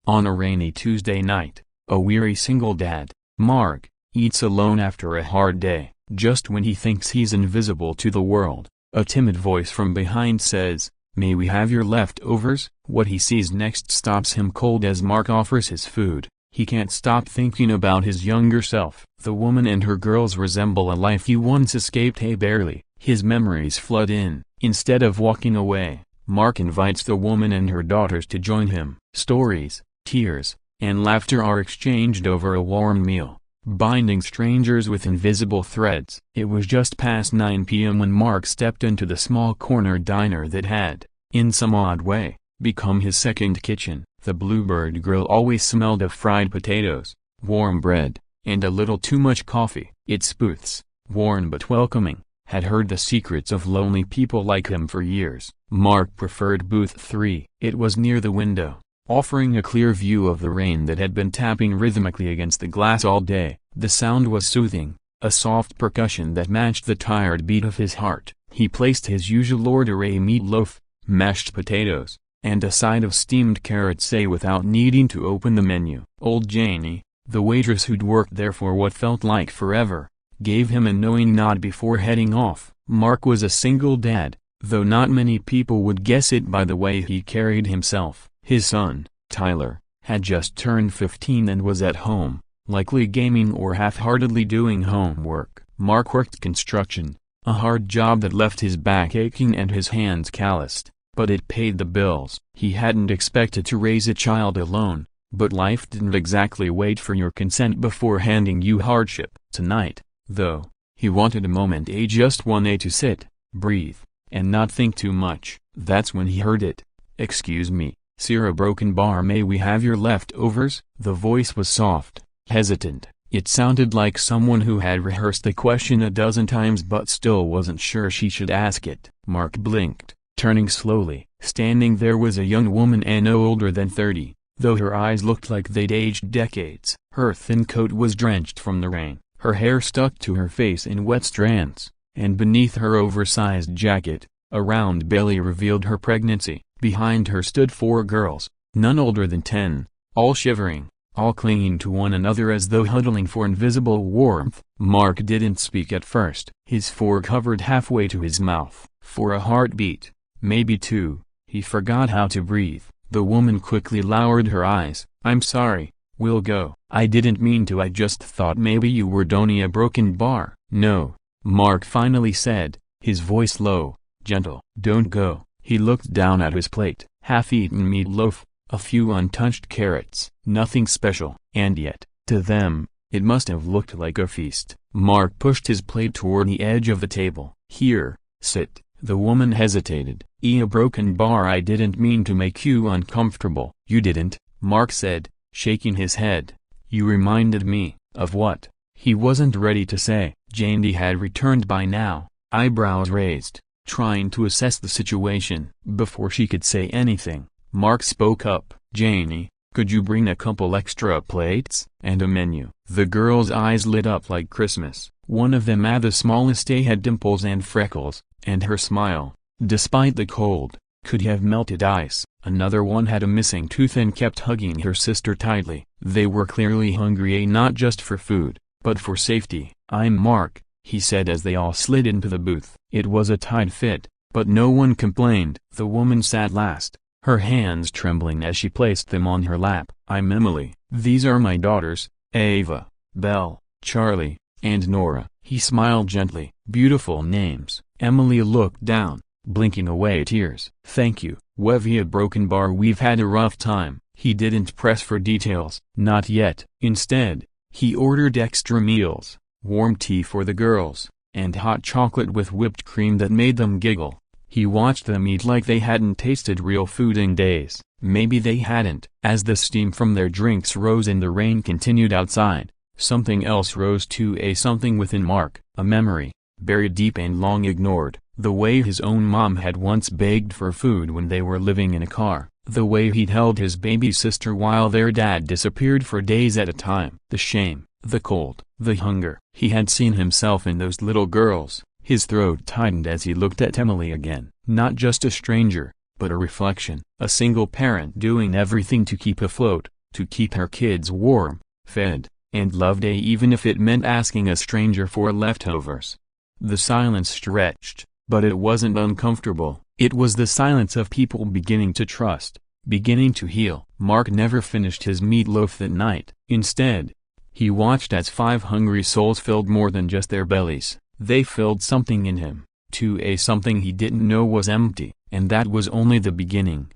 On a rainy Tuesday night, a weary single dad, Mark, eats alone after a hard day. Just when he thinks he's invisible to the world, a timid voice from behind says, "May we have your leftovers?" What he sees next stops him cold as Mark offers his food. He can't stop thinking about his younger self. The woman and her girls resemble a life he once escaped barely. His memories flood in. Instead of walking away, Mark invites the woman and her daughters to join him. Stories, tears, and laughter are exchanged over a warm meal, binding strangers with invisible threads. It was just past 9 p.m. when Mark stepped into the small corner diner that had, in some odd way, become his second kitchen. The Bluebird Grill always smelled of fried potatoes, warm bread, and a little too much coffee. Its booths, worn but welcoming, had heard the secrets of lonely people like him for years. Mark preferred booth 3. It was near the window, offering a clear view of the rain that had been tapping rhythmically against the glass all day. The sound was soothing, a soft percussion that matched the tired beat of his heart. He placed his usual order: a meatloaf, mashed potatoes, and a side of steamed carrots without needing to open the menu. Old Janie, the waitress who'd worked there for what felt like forever, gave him a knowing nod before heading off. Mark was a single dad, though not many people would guess it by the way he carried himself. His son, Tyler, had just turned 15 and was at home, likely gaming or half-heartedly doing homework. Mark worked construction, a hard job that left his back aching and his hands calloused, but it paid the bills. He hadn't expected to raise a child alone, but life didn't exactly wait for your consent before handing you hardship. Tonight, though, he wanted a moment, just one to sit, breathe, and not think too much. That's when he heard it. "Excuse me, Sierra Broken Bar, may we have your leftovers?" The voice was soft, hesitant. It sounded like someone who had rehearsed the question a dozen times but still wasn't sure she should ask it. Mark blinked, turning slowly. Standing there was a young woman no older than 30, though her eyes looked like they'd aged decades. Her thin coat was drenched from the rain, her hair stuck to her face in wet strands, and beneath her oversized jacket, a round belly revealed her pregnancy. Behind her stood 4 girls, none older than 10, all shivering, all clinging to one another as though huddling for invisible warmth. Mark didn't speak at first. His fork hovered halfway to his mouth. For a heartbeat, maybe 2, he forgot how to breathe. The woman quickly lowered her eyes. "I'm sorry, we'll go." "I didn't mean to, I just thought maybe you were doing a broken bar." "No," Mark finally said, his voice low, gentle. "Don't go." He looked down at his plate. Half-eaten meatloaf, a few untouched carrots. Nothing special. And yet, to them, it must have looked like a feast. Mark pushed his plate toward the edge of the table. "Here, sit." The woman hesitated. "A broken bar, I didn't mean to make you uncomfortable." "You didn't," Mark said, shaking his head. "You reminded me." "Of what?" He wasn't ready to say. Janie had returned by now, eyebrows raised, trying to assess the situation. Before she could say anything, Mark spoke up. "Janie, could you bring a couple extra plates and a menu?" The girl's eyes lit up like Christmas. One of them, the smallest, had dimples and freckles, and her smile, despite the cold, could have melted ice. Another one had a missing tooth and kept hugging her sister tightly. They were clearly hungry, not just for food, but for safety. "I'm Mark," he said as they all slid into the booth. It was a tight fit, but no one complained. The woman sat last, her hands trembling as she placed them on her lap. "I'm Emily. These are my daughters, Ava, Belle, Charlie, and Nora." He smiled gently. "Beautiful names." Emily looked down, blinking away tears. "Thank you." "We've a broken bar, we've had a rough time." He didn't press for details. Not yet. Instead, he ordered extra meals, warm tea for the girls, and hot chocolate with whipped cream that made them giggle. He watched them eat like they hadn't tasted real food in days. Maybe they hadn't. As the steam from their drinks rose and the rain continued outside, something else rose too, something within Mark, a memory, buried deep and long ignored. The way his own mom had once begged for food when they were living in a car. The way he'd held his baby sister while their dad disappeared for days at a time. The shame, the cold, the hunger. He had seen himself in those little girls. His throat tightened as he looked at Emily again. Not just a stranger, but a reflection. A single parent doing everything to keep afloat, to keep her kids warm, fed, and loved, even if it meant asking a stranger for leftovers. The silence stretched, but it wasn't uncomfortable. It was the silence of people beginning to trust, beginning to heal. Mark never finished his meatloaf that night. Instead, he watched as 5 hungry souls filled more than just their bellies. They filled something in him, something he didn't know was empty, and that was only the beginning.